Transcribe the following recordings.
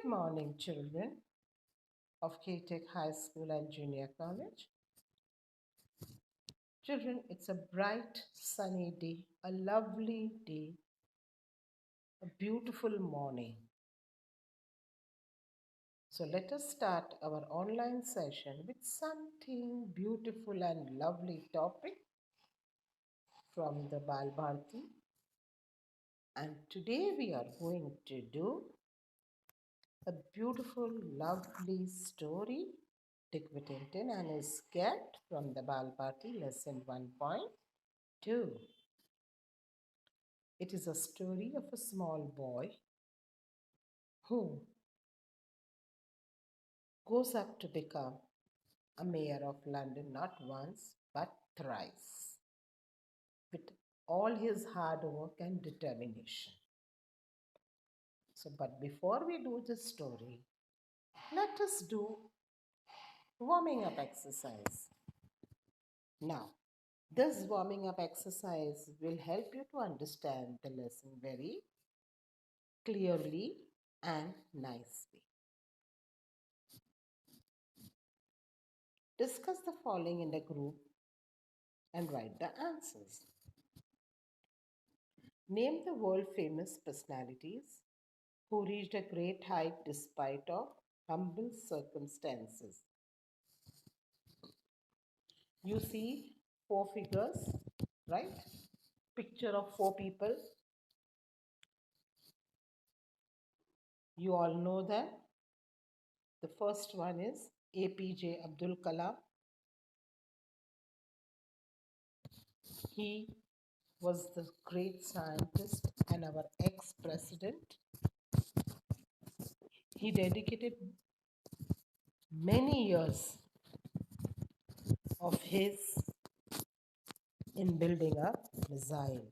morning, children of K-Tech High School and Junior College. Children, it's a bright, sunny day, a lovely day, a beautiful morning. So let us start our online session with something beautiful and lovely topic from the Bal Bharati. And today we are going to do a beautiful, lovely story, Dick Whittington and his cat from the Bal Bharati, lesson 1.2. It is a story of a small boy who goes up to become a mayor of London not once but thrice with all his hard work and determination. So, but before we do this story, let us do warming up exercise. Now, this warming up exercise will help you to understand the lesson very clearly and nicely. Discuss the following in a group and write the answers. Name the world famous personalities who reached a great height despite of humble circumstances. You see four figures, right? Picture of four people. You all know them. The first one is APJ Abdul Kalam. He was the great scientist and our ex-president. He dedicated many years of his in building a missile.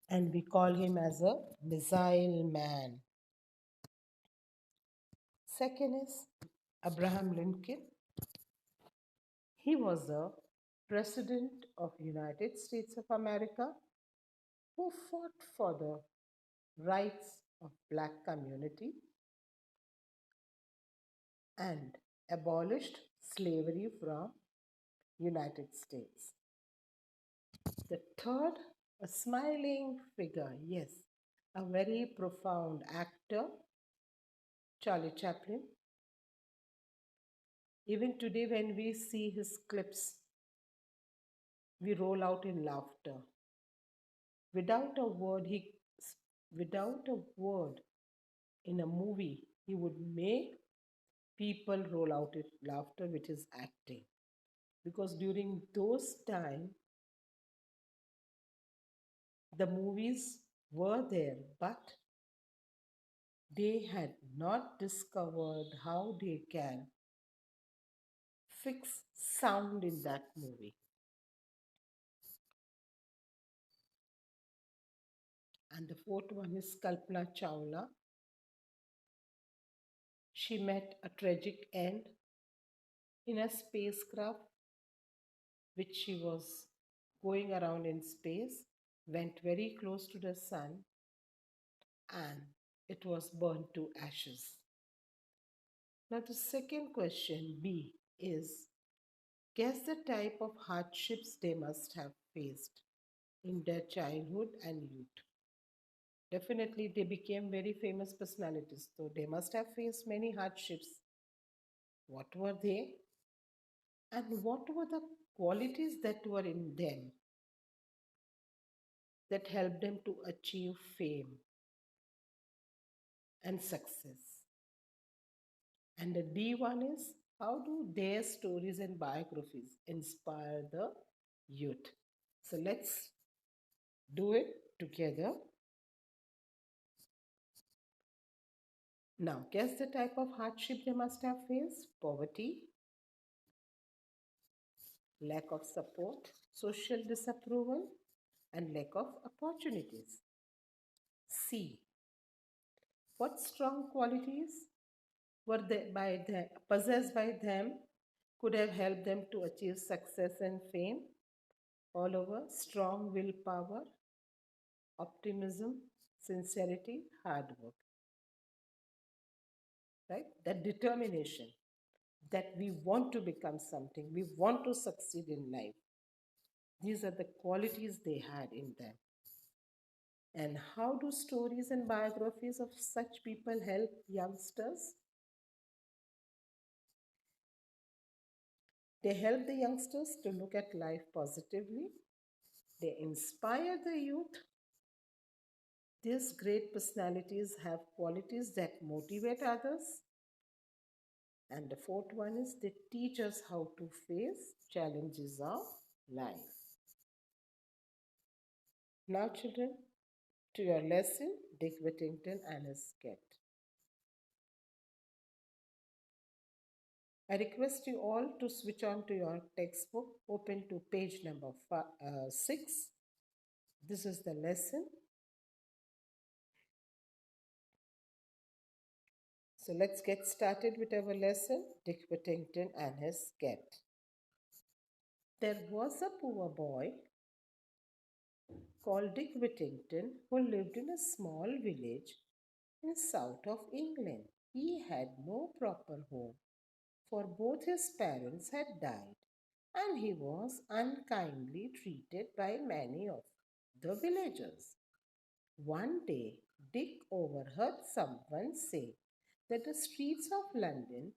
And we call him as a missile man. Second is Abraham Lincoln. He was the President of United States of America who fought for the rights of black community and abolished slavery from United States. The third, a smiling figure, yes, a very profound actor, Charlie Chaplin. Even today, when we see his clips, we roll out in laughter. Without a word, without a word in a movie, he would make people roll out in laughter with his acting. Because during those times, the movies were there, but they had not discovered how they can fix sound in that movie. And the fourth one is Kalpana Chawla. She met a tragic end in a spacecraft which she was going around in space, went very close to the sun, and it was burnt to ashes. Now, the second question, B, is guess the type of hardships they must have faced in their childhood and youth. Definitely, they became very famous personalities, so they must have faced many hardships. What were they? And what were the qualities that were in them that helped them to achieve fame and success? And the D one is how do their stories and biographies inspire the youth? So let's do it together. Now, guess the type of hardship they must have faced: poverty, lack of support, social disapproval, and lack of opportunities. C. What strong qualities were they possessed by them could have helped them to achieve success and fame? All over: strong willpower, optimism, sincerity, hard work, right? That determination that we want to become something, we want to succeed in life. These are the qualities they had in them. And how do stories and biographies of such people help youngsters? They help the youngsters to look at life positively. They inspire the youth. These great personalities have qualities that motivate others. And the fourth one is they teach us how to face challenges of life. Now, children, to your lesson, Dick Whittington and his cat. I request you all to switch on to your textbook, open to page number 6. This is the lesson. So let's get started with our lesson, Dick Whittington and his cat. There was a poor boy called Dick Whittington who lived in a small village in south of England. He had no proper home, for both his parents had died, and he was unkindly treated by many of the villagers. One day, Dick overheard someone say that the streets of London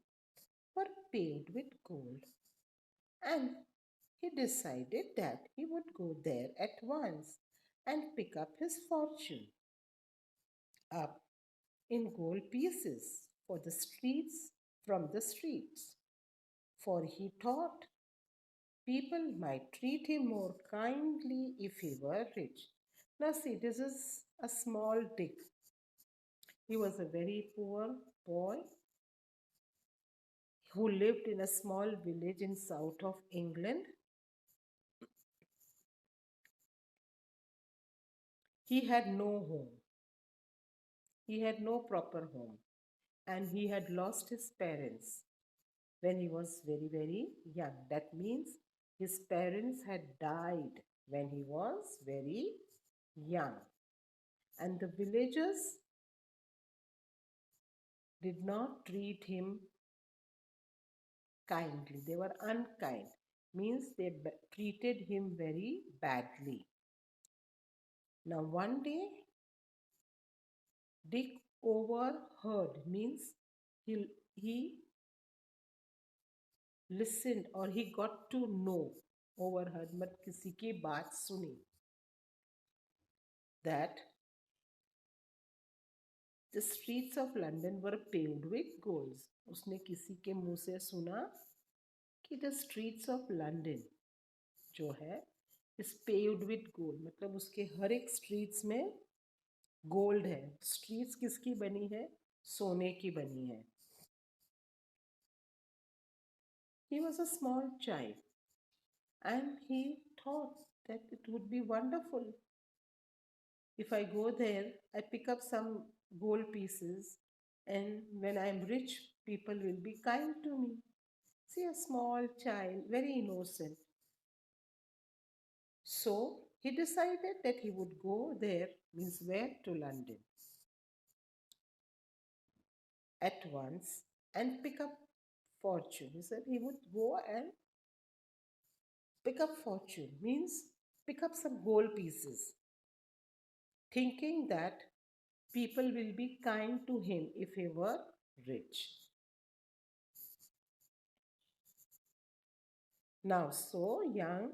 were paved with gold, and he decided that he would go there at once and pick up his fortune up in gold pieces for the streets from the streets. For he thought people might treat him more kindly if he were rich. Now, see, this is a small Dick. He was a very poor boy who lived in a small village in south of England. He had no home. He had no proper home, and he had lost his parents when he was very, very young. That means his parents had died when he was very young. And the villagers did not treat him kindly. They were unkind, means they treated him very badly. Now, one day, Dick overheard, means he listened or he got to know, overheard मत किसी की बात सुनी, that the streets of London were paved with golds. उसने किसी के मुंह से सुना कि the streets of London जो है is paved with gold, मतलब उसके हर एक streets में gold है. Streets किसकी बनी है? सोने की बनी है. He was a small child and he thought that it would be wonderful if I go there, I pick up some gold pieces, and when I'm rich, people will be kind to me. See, a small child, very innocent. So he decided that he would go there, means where? To London, at once and pick up fortune. He said he would go and pick up fortune, means pick up some gold pieces, thinking that people will be kind to him if he were rich. Now, so young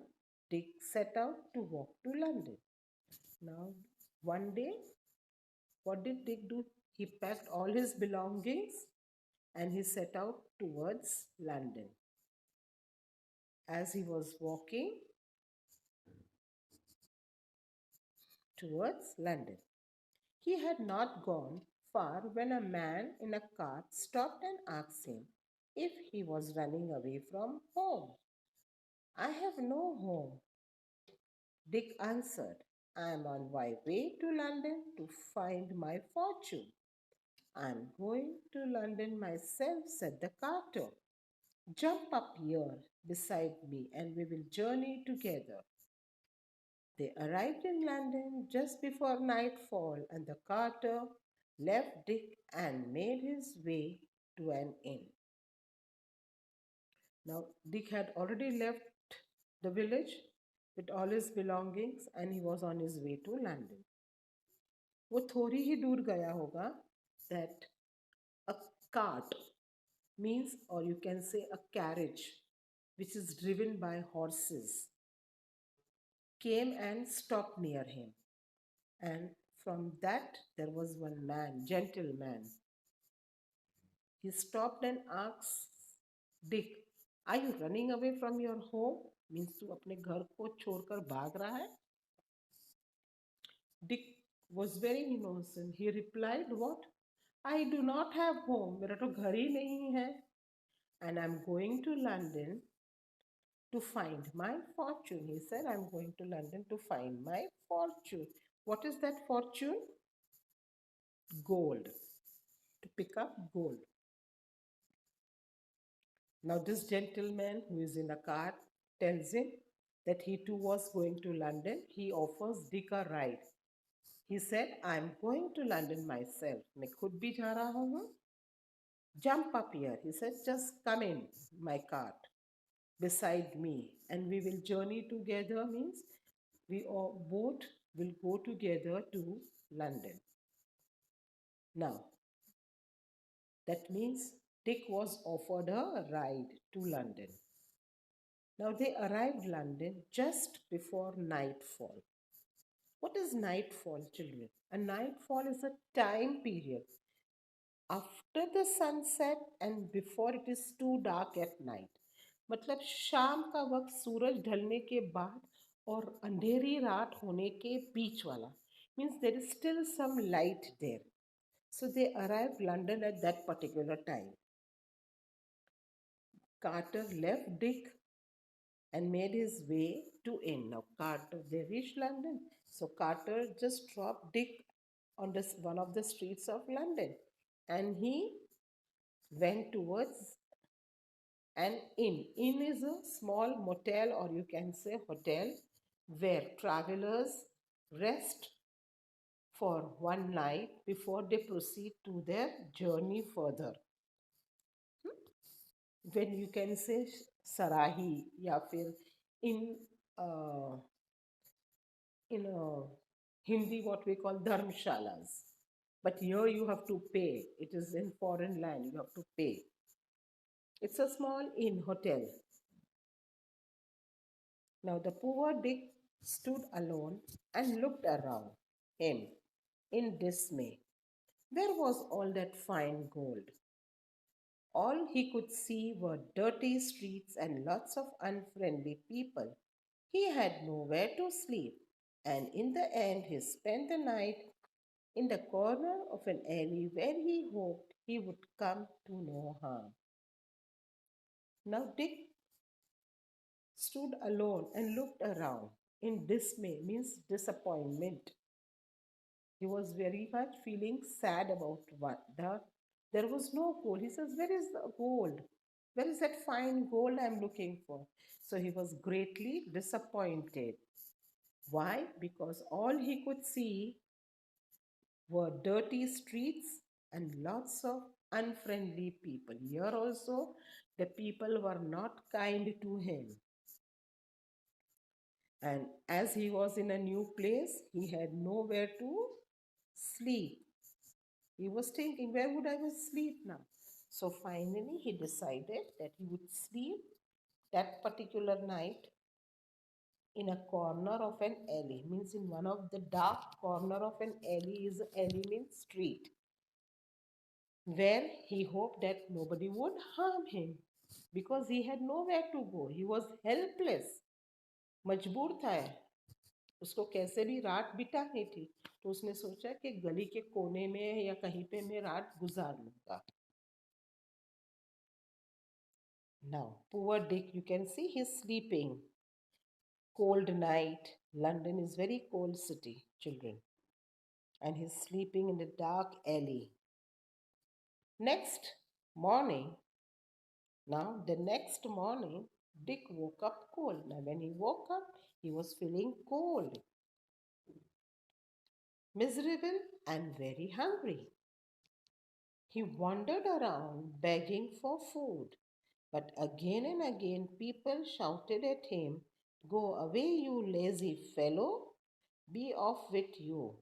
Dick set out to walk to London. Now, one day, what did Dick do? He packed all his belongings and he set out towards London. As he was walking towards London, he had not gone far when a man in a cart stopped and asked him if he was running away from home. I have no home, Dick answered. I am on my way to London to find my fortune. I'm going to London myself, said the carter. Jump up here beside me and we will journey together. They arrived in London just before nightfall, and the carter left Dick and made his way to an inn. Now, Dick had already left the village with all his belongings and he was on his way to London. वो थोड़ी ही दूर गया होगा that a cart means, or you can say a carriage, which is driven by horses, came and stopped near him. And from that, there was one man, gentleman. He stopped and asked Dick, "Are you running away from your home?" Means तू अपने घर को छोड़कर भाग रहा है? Dick was very innocent. He replied, "What? I do not have home. मेरा तो घर ही नहीं है. And I'm going to London to find my fortune." He said, "I'm going to London to find my fortune." What is that fortune? Gold. To pick up gold. Now, this gentleman who is in a cart tells him that he too was going to London. He offers Dick a ride. He said, "I'm going to London myself. मैं खुद भी जा रहा हूँ. Jump up here." He said, "Just come in my cart beside me and we will journey together." Means we all both will go together to London. Now, that means Dick was offered a ride to London. Now they arrived London just before nightfall. What is nightfall, children? A nightfall is a time period after the sunset and before it is too dark at night. मतलब शाम का वक्त सूरज ढलने के बाद और अंधेरी रात होने के बीच वाला. Means there is still some light there. So they arrived London at that particular time. Carter left Dick and made his way to inn. Now Carter, they reached London. So Carter just dropped Dick on this one of the streets of London, and he went towards an inn. Inn is a small motel, or you can say hotel, where travelers rest for one night before they proceed to their journey further. When you can say sarahi या फिर in uh, in Hindi what we call dharmshalas. But here you have to pay. It is in foreign land. You have to pay. It's a small inn hotel. Now the poor Dick stood alone and looked around him in dismay. Where was all that fine gold? All he could see were dirty streets and lots of unfriendly people. He had nowhere to sleep, and in the end, he spent the night in the corner of an alley where he hoped he would come to no harm. Now, Dick stood alone and looked around in dismay, means disappointment. He was very much feeling sad about what there was no gold. He says, "Where is the gold? Where is that fine gold I'm looking for?" So he was greatly disappointed. Why? Because all he could see were dirty streets and lots of unfriendly people. Here also, the people were not kind to him. And as he was in a new place, he had nowhere to sleep. He was thinking, where would I sleep now? So finally, he decided that he would sleep that particular night in a corner of an alley. Means in one of the dark corner of an alley. Is alley means street, where he hoped that nobody would harm him because he had nowhere to go. He was helpless. मजबूर था. उसको कैसे भी रात बितानी थी, तो उसने सोचा कि गली के कोने में या कहीं पे मैं रात गुजार लूंगा. Now, poor Dick, you can see he's sleeping. Cold night. London is very cold city, children. And he's sleeping in the dark alley. Next morning, now the next morning, Dick woke up cold. Now, when he woke up, he was feeling cold, miserable, and very hungry. He wandered around begging for food. But again and again, people shouted at him, "Go away, you lazy fellow! Be off with you!"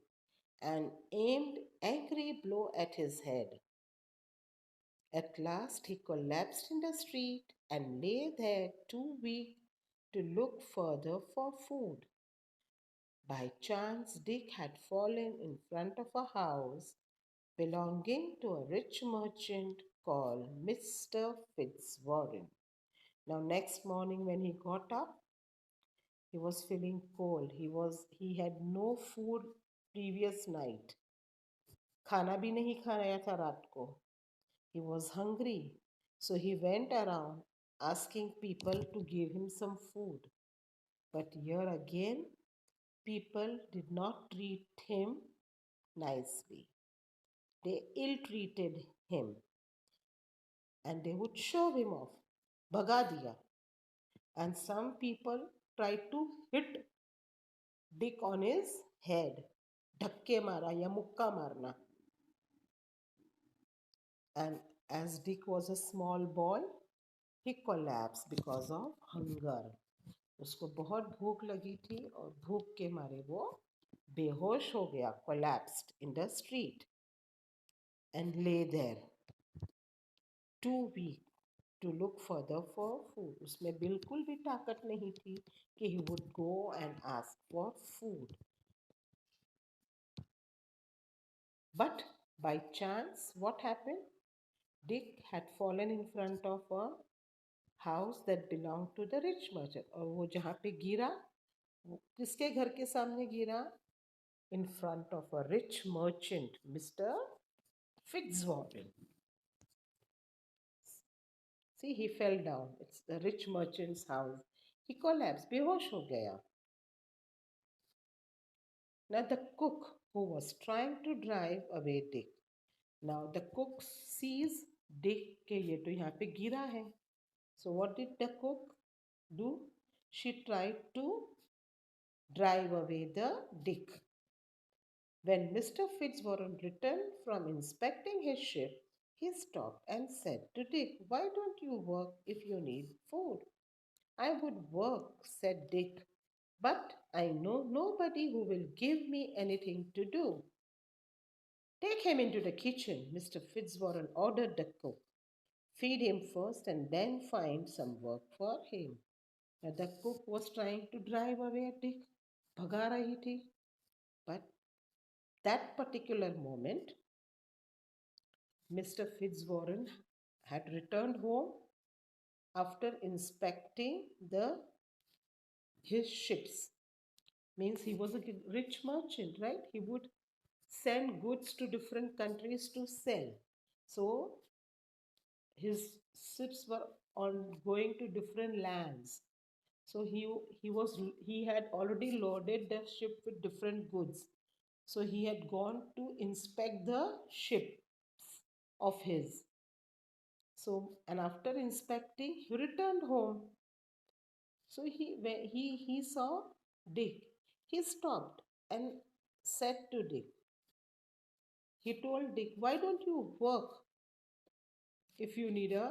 and aimed angry blow at his head. At last, he collapsed in the street and lay there too weak to look further for food. By chance, Dick had fallen in front of a house belonging to a rich merchant called Mr. Fitzwarren. Now, next morning when he got up, he was feeling cold. He had no food previous night. खाना भी नहीं खाया था रात को. He was hungry. So he went around asking people to give him some food. But here again, people did not treat him nicely. They ill treated him and they would shove him off. Bhaga diya. And some people tried to hit Dick on his head. धक्के मारा या मुक्का मारना. And as Dick was a small boy, he collapsed because of hunger. उसको बहुत भूख लगी थी और भूख के मारे वो बेहोश हो गया, collapsed in the street and lay there too weak to look further for food. उसमें बिल्कुल भी ताकत नहीं थी कि he would go and ask for food. But by chance, what happened? Dick had fallen in front of a house that belonged to the rich merchant. और वो जहाँ पे गिरा, वो किसके घर के सामने गिरा? In front of a rich merchant, Mr. Fitzwarren. See, he fell down. It's the rich merchant's house. He collapsed, बेहोश हो गया. Now the cook who was trying to drive away Dick. Now the cook sees Dick के ये तो यहाँ पे गिरा है. So what did the cook do? She tried to drive away the Dick. When Mr. Fitzwarren returned from inspecting his ship, he stopped and said to Dick, "Why don't you work if you need food?" "I would work," said Dick, "but I know nobody who will give me anything to do." "Take him into the kitchen," Mr. Fitzwarren ordered the cook. "Feed him first and then find some work for him." Now the cook was trying to drive away Dick, भगा रही थी. But that particular moment, Mr. Fitzwarren had returned home after inspecting his ships. Means he was a rich merchant, right? He would send goods to different countries to sell. So his ships were on going to different lands. So he had already loaded the ship with different goods. So he had gone to inspect the ship of his. So and after inspecting, he returned home. So when he saw Dick. He stopped and said to Dick. He told Dick, "Why don't you work if you need a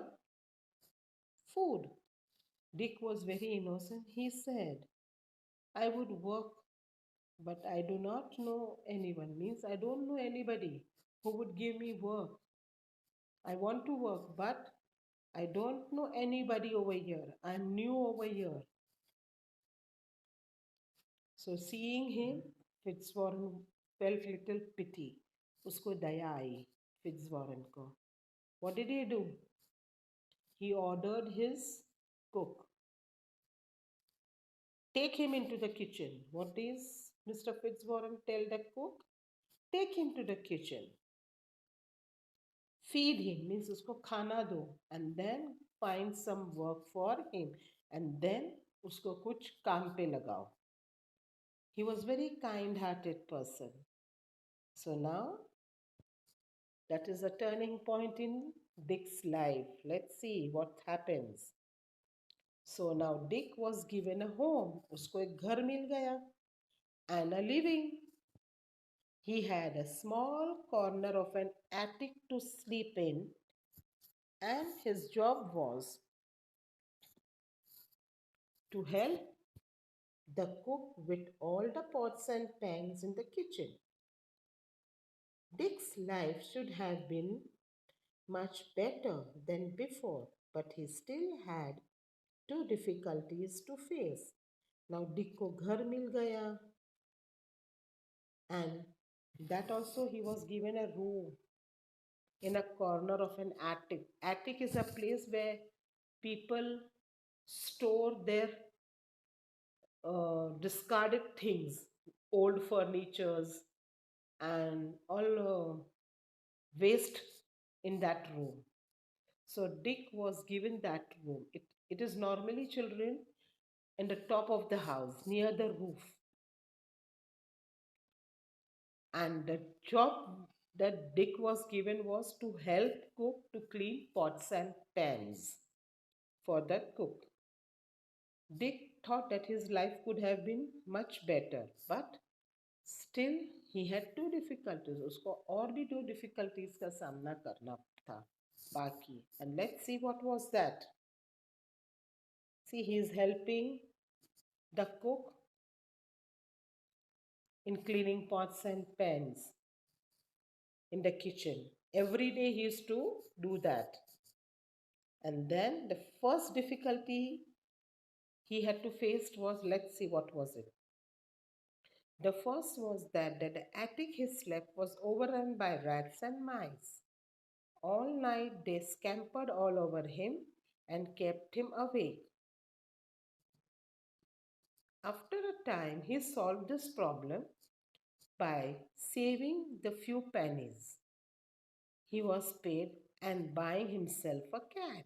food?" Dick was very innocent. He said, "I would work, but I do not know anyone." Means I don't know anybody who would give me work. I want to work, but I don't know anybody over here. I'm new over here. So seeing him, Fitzwarren felt little pity. उसको दया आई Fitzwarren को. What did he do? He ordered his cook, "Take him into the kitchen." What is Mr. Fitzwarren tell the cook? Take him to the kitchen. Feed him, means usko khana do, and then find some work for him, and then usko kuch kaam pe lagao. He was very kind-hearted person. So now that is a turning point in Dick's life. Let's see what happens. So now Dick was given a home. उसको एक घर मिल गया and a living. He had a small corner of an attic to sleep in, and his job was to help the cook with all the pots and pans in the kitchen. Dick's life should have been much better than before, but he still had two difficulties to face. Now Dick को घर मिल गया, and that also he was given a room in a corner of an attic. Attic is a place where people store their discarded things, old furnitures, and all waste in that room. So Dick was given that room. It is normally children in the top of the house near the roof. And the job that Dick was given was to help cook to clean pots and pans for the cook. Dick thought that his life could have been much better, but still he had two difficulties. उसको और भी दो difficulties का सामना करना था बाकी. And let's see what was that. See, he is helping the cook in cleaning pots and pans in the kitchen. Every day he used to do that. And then the first difficulty he had to face was, let's see what was it. The first was that the attic he slept was overrun by rats and mice. All night they scampered all over him and kept him awake. After a time, he solved this problem by saving the few pennies he was paid and buying himself a cat.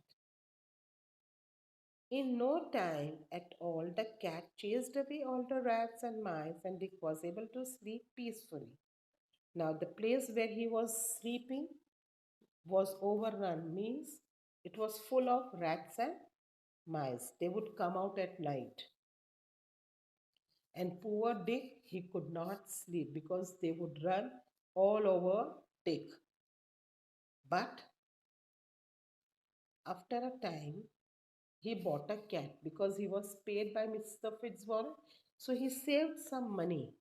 In no time at all, the cat chased away all the rats and mice, and Dick was able to sleep peacefully. Now, the place where he was sleeping was overrun, means it was full of rats and mice. They would come out at night. And poor Dick, he could not sleep because they would run all over Dick. But after a time, he bought a cat because he was paid by Mr. Fitzwarren. So he saved some money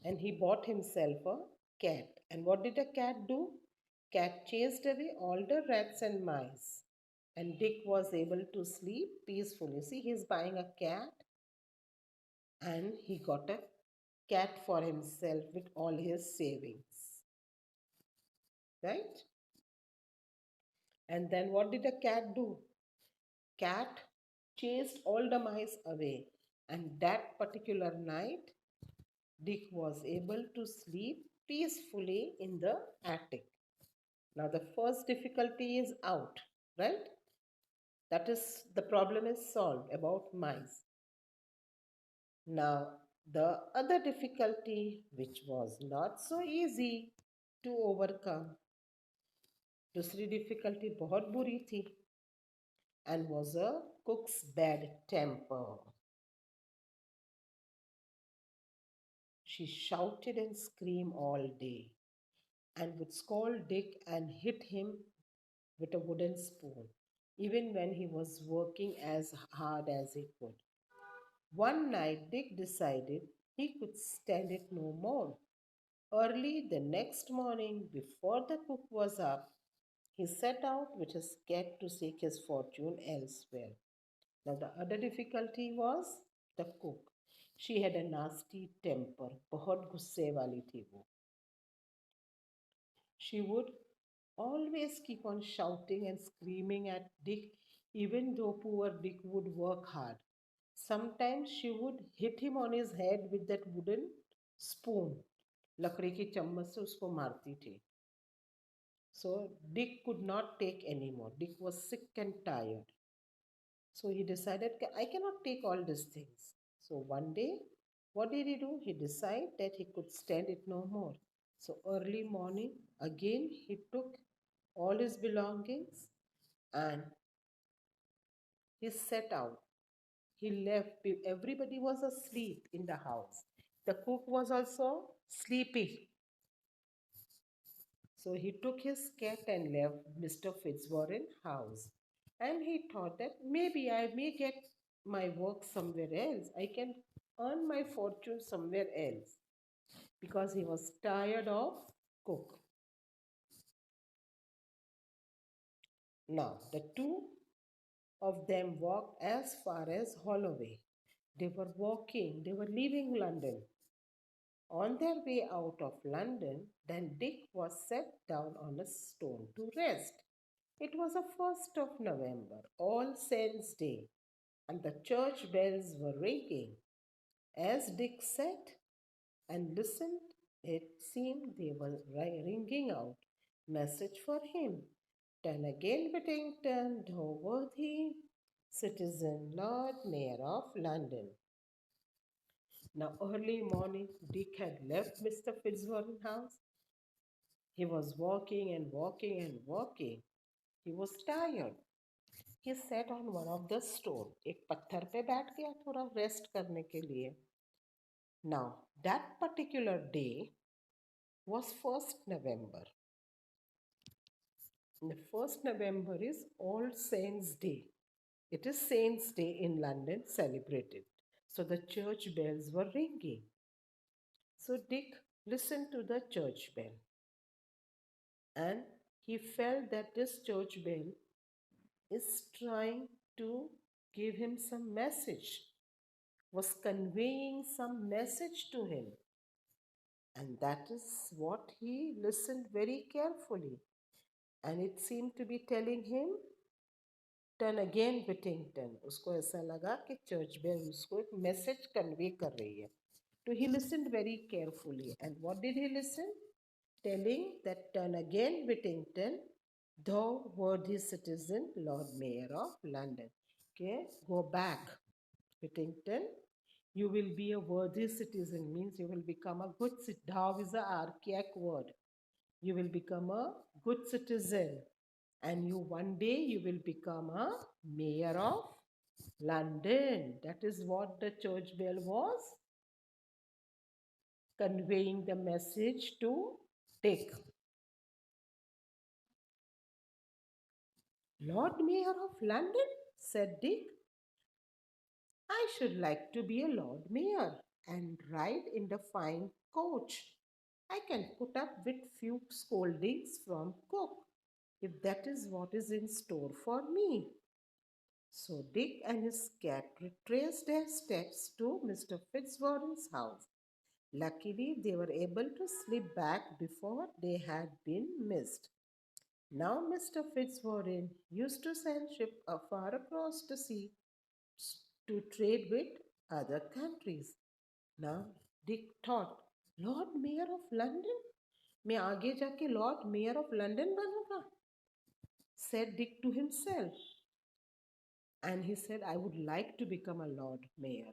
and he bought himself a cat. And what did the cat do? Cat chased away all the rats and mice. And Dick was able to sleep peacefully. See, he's buying a cat and he got a cat for himself with all his savings. Right? And then what did the cat do? Cat chased all the mice away. And that particular night, Dick was able to sleep peacefully in the attic. Now, the first difficulty is out, right? That is, the problem is solved about mice. Now, the other difficulty, which was not so easy to overcome, दूसरी difficulty बहुत बुरी थी, and was a cook's bad temper. She shouted and screamed all day and would scold Dick and hit him with a wooden spoon, even when he was working as hard as he could. One night, Dick decided he could stand it no more. Early the next morning, before the cook was up, he set out with his cat to seek his fortune elsewhere. Now, the other difficulty was the cook. She had a nasty temper. बहुत गुस्से वाली थी वो. She would always keep on shouting and screaming at Dick, even though poor Dick would work hard. Sometimes she would hit him on his head with that wooden spoon. लकड़ी की चम्मच से उसको मारती थी. So Dick could not take anymore. Dick was sick and tired. So he decided, I cannot take all these things. So one day, what did he do? He decided that he could stand it no more. So early morning, again he took all his belongings and He set out. He left. Everybody was asleep in the house. The cook was also sleepy. So he took his cat and left Mr. Fitzwarren's house. And he thought that maybe I may get my work somewhere else. I can earn my fortune somewhere else because he was tired of cook. Now, the two of them walked as far as Holloway. They were walking, they were leaving London. On their way out of London, then Dick was set down on a stone to rest. It was the 1st of November, All Saints' Day, and the church bells were ringing. As Dick sat and listened, it seemed they were ringing out message for him. Turn again, Whittington, thou worthy citizen, Lord Mayor of London. Now, early morning, Dick had left Mr. Fitzwarren's house. He was walking and walking and walking. He was tired. He sat on one of the stone. एक पत्थर पे बैठ गया थोड़ा rest करने के लिए. Now, that particular day was 1st November. The 1st November is All Saints' Day. It is Saints' Day in London celebrated. So the church bells were ringing. So Dick listened to the church bell and he felt that this church bell is trying to give him some message, was conveying some message to him. And that is what he listened very carefully. And it seemed to be telling him, turn again Whittington. उसको ऐसा लगा कि church bell उसको एक message convey कर रही है. So he listened very carefully. And what did he listen? Telling that turn again Whittington, thou worthy citizen, Lord Mayor of London. Okay, go back Whittington. You will be a worthy citizen, means you will become a good citizen. Thou is an archaic word. You will become a good citizen. And you one day you will become a mayor of London. That is what the church bell was conveying the message to Dick. Lord Mayor of London, said Dick. I should like to be a Lord Mayor and ride in the fine coach. I can put up with few scoldings from cook if that is what is in store for me. So Dick and his cat retraced their steps to Mr. Fitzwarren's house. Luckily, they were able to slip back before they had been missed. Now, Mr. Fitzwarren used to send ships far across the sea to trade with other countries. Now, Dick thought, Lord Mayor of London? मैं आगे जाके Lord Mayor of London बनूंगा? Said Dick to himself. And he said, I would like to become a Lord Mayor.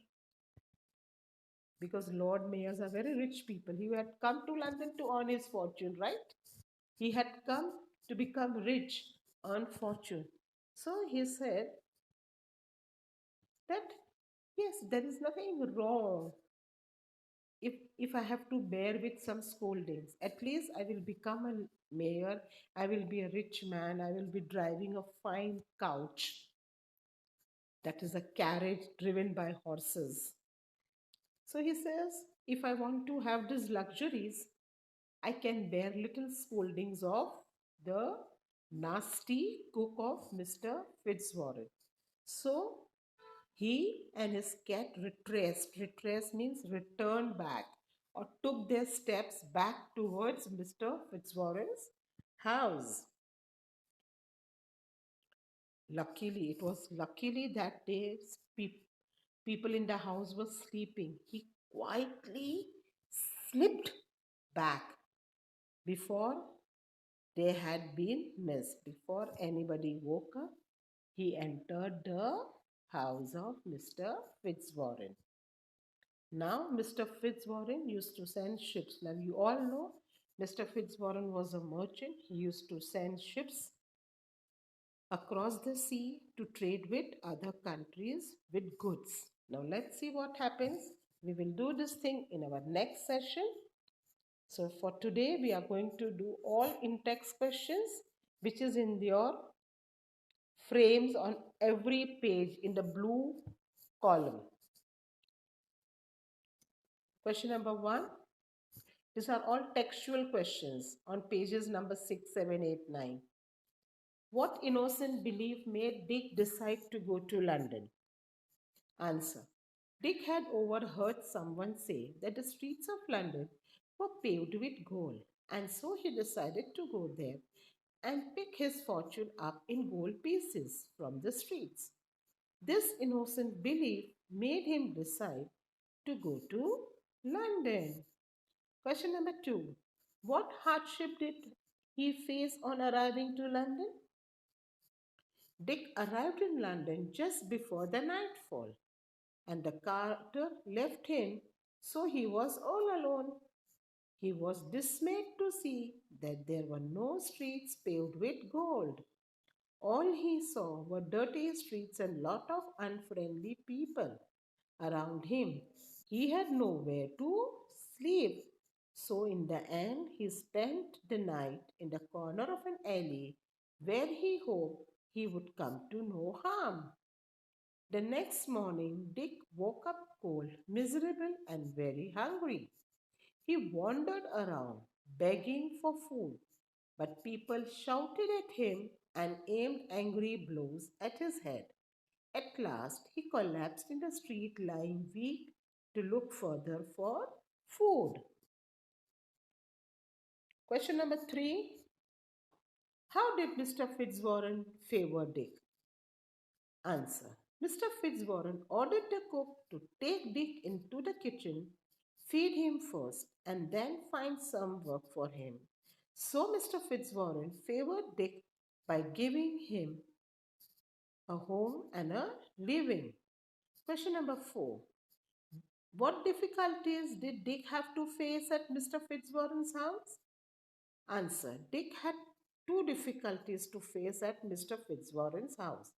Because Lord Mayors are very rich people. He had come to London to earn his fortune, right? He had come to become rich, earn fortune. So he said that, yes, there is nothing wrong if I have to bear with some scoldings. At least I will become a mayor. I will be a rich man. I will be driving a fine couch. That is a carriage driven by horses. So he says, if I want to have these luxuries, I can bear little scoldings of the nasty cook of Mr. Fitzwarren. So he and his cat retraced. Retrace means returned back or took their steps back towards Mr. Fitzwarren's house. Luckily, it was luckily that day people in the house were sleeping. He quietly slipped back before they had been missed. Before anybody woke up, he entered the house of Mr. Fitzwarren. Now, Mr. Fitzwarren used to send ships. Now, you all know Mr. Fitzwarren was a merchant. He used to send ships across the sea to trade with other countries with goods. Now let's see what happens. We will do this thing in our next session. So for today, we are going to do all in-text questions, which is in your frames on every page in the blue column. Question number 1. These are all textual questions on pages number 6, 7, 8, 9. What innocent belief made Dick decide to go to London? Answer. Dick had overheard someone say that the streets of London were paved with gold, and so he decided to go there and pick his fortune up in gold pieces from the streets. This innocent belief made him decide to go to London. Question number 2. What hardship did he face on arriving to London? Dick arrived in London just before the nightfall, and the carter left him, so he was all alone. He was dismayed to see that there were no streets paved with gold. All he saw were dirty streets and lot of unfriendly people around him. He had nowhere to sleep. So in the end, he spent the night in the corner of an alley where he hoped he would come to no harm. The next morning, Dick woke up cold, miserable, and very hungry. He wandered around, begging for food, but people shouted at him and aimed angry blows at his head. At last, he collapsed in the street, lying weak to look further for food. Question number 3. How did Mr. Fitzwarren favor Dick? Answer. Mr. Fitzwarren ordered the cook to take Dick into the kitchen, feed him first, and then find some work for him. So Mr. Fitzwarren favored Dick by giving him a home and a living. Question number 4. What difficulties did Dick have to face at Mr. Fitzwarren's house? Answer. Dick had two difficulties to face at Mr. Fitzwarren's house.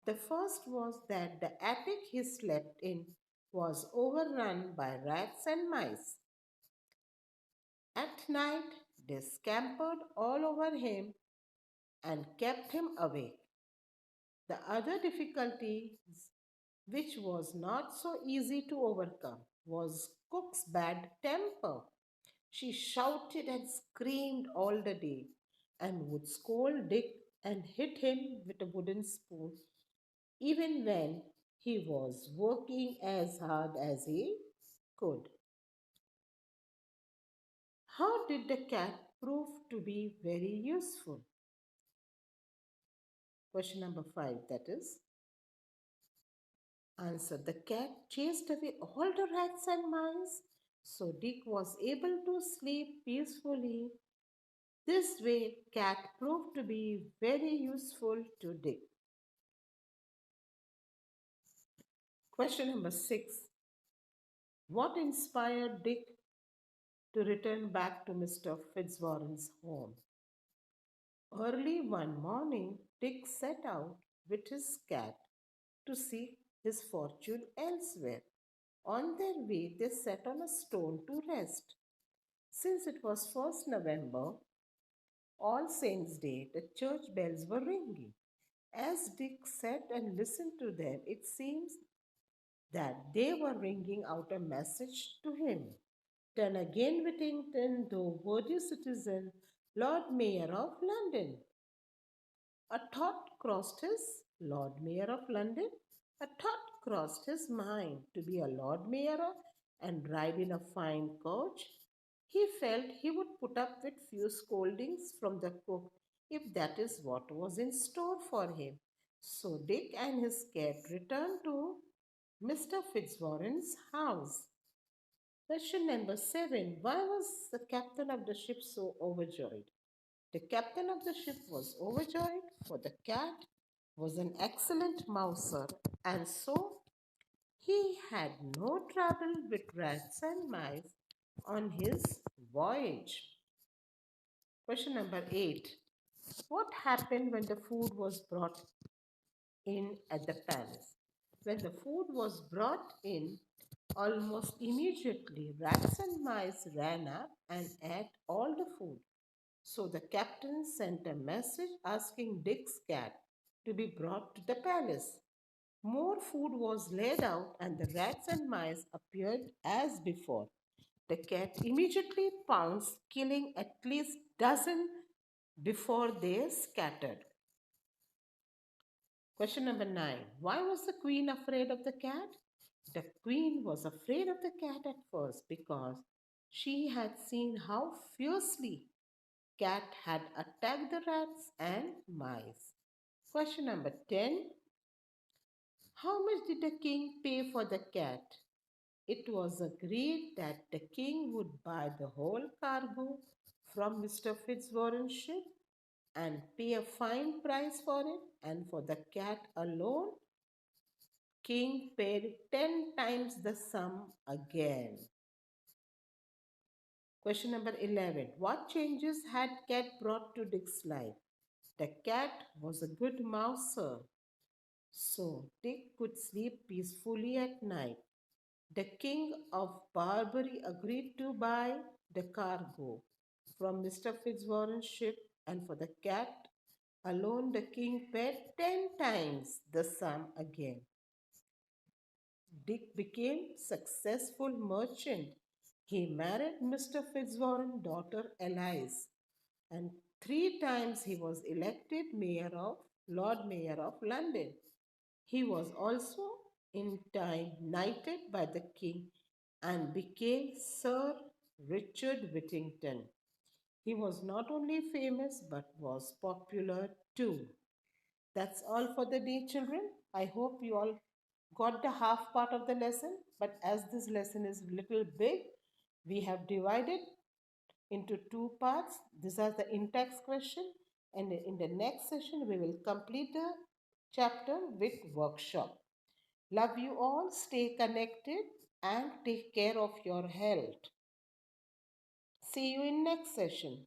The first was that the attic he slept in was overrun by rats and mice. At night, they scampered all over him and kept him awake. The other difficulty, which was not so easy to overcome, was Cook's bad temper. She shouted and screamed all the day and would scold Dick and hit him with a wooden spoon even when he was working as hard as he could. How did the cat prove to be very useful? Question number 5, that is. Answer. The cat chased away all the rats and mice, so Dick was able to sleep peacefully. This way, cat proved to be very useful to Dick. Question number 6. What inspired Dick to return back to Mr. Fitzwarren's home? Early one morning, Dick set out with his cat to seek his fortune elsewhere. On their way, they sat on a stone to rest. Since it was 1st November, All Saints' Day, the church bells were ringing. As Dick sat and listened to them, it seems that they were ringing out a message to him. Turn again, Whittington, thou worthy citizen, Lord Mayor of London. A thought crossed his Lord Mayor of London. A thought crossed his mind to be a Lord Mayor and ride in a fine coach. He felt he would put up with few scoldings from the cook if that is what was in store for him. So Dick and his cat returned to Mr. Fitzwarren's house. Question number 7. Why was the captain of the ship so overjoyed? The captain of the ship was overjoyed, for the cat was an excellent mouser, and so he had no trouble with rats and mice on his voyage. Question number 8. What happened when the food was brought in at the palace? When the food was brought in, almost immediately rats and mice ran up and ate all the food. So the captain sent a message asking Dick's cat to be brought to the palace. More food was laid out, and the rats and mice appeared as before. The cat immediately pounced, killing at least dozen before they scattered. Question number 9. Why was the queen afraid of the cat? The queen was afraid of the cat at first because she had seen how fiercely cat had attacked the rats and mice. Question number 10. How much did the king pay for the cat? It was agreed that the king would buy the whole cargo from Mr. Fitzwarren's ship and pay a fine price for it, and for the cat alone, king paid 10 times the sum again. Question number 11. What changes had cat brought to Dick's life? The cat was a good mouser, so Dick could sleep peacefully at night. The king of Barbary agreed to buy the cargo from Mr. Fitzwarren's ship, and for the cat alone, the king paid 10 times the sum again. Dick became successful merchant. He married Mr. Fitzwarren's daughter Eliza, and 3 times he was elected Lord Mayor of London. He was also in time knighted by the king and became Sir Richard Whittington. He was not only famous but was popular too. That's all for the day, children. I hope you all got the half part of the lesson, but as this lesson is little big, we have divided into two parts. These are the in-text question, and in the next session, we will complete the chapter with workshop. Love you all, stay connected, and take care of your health. See you in next session.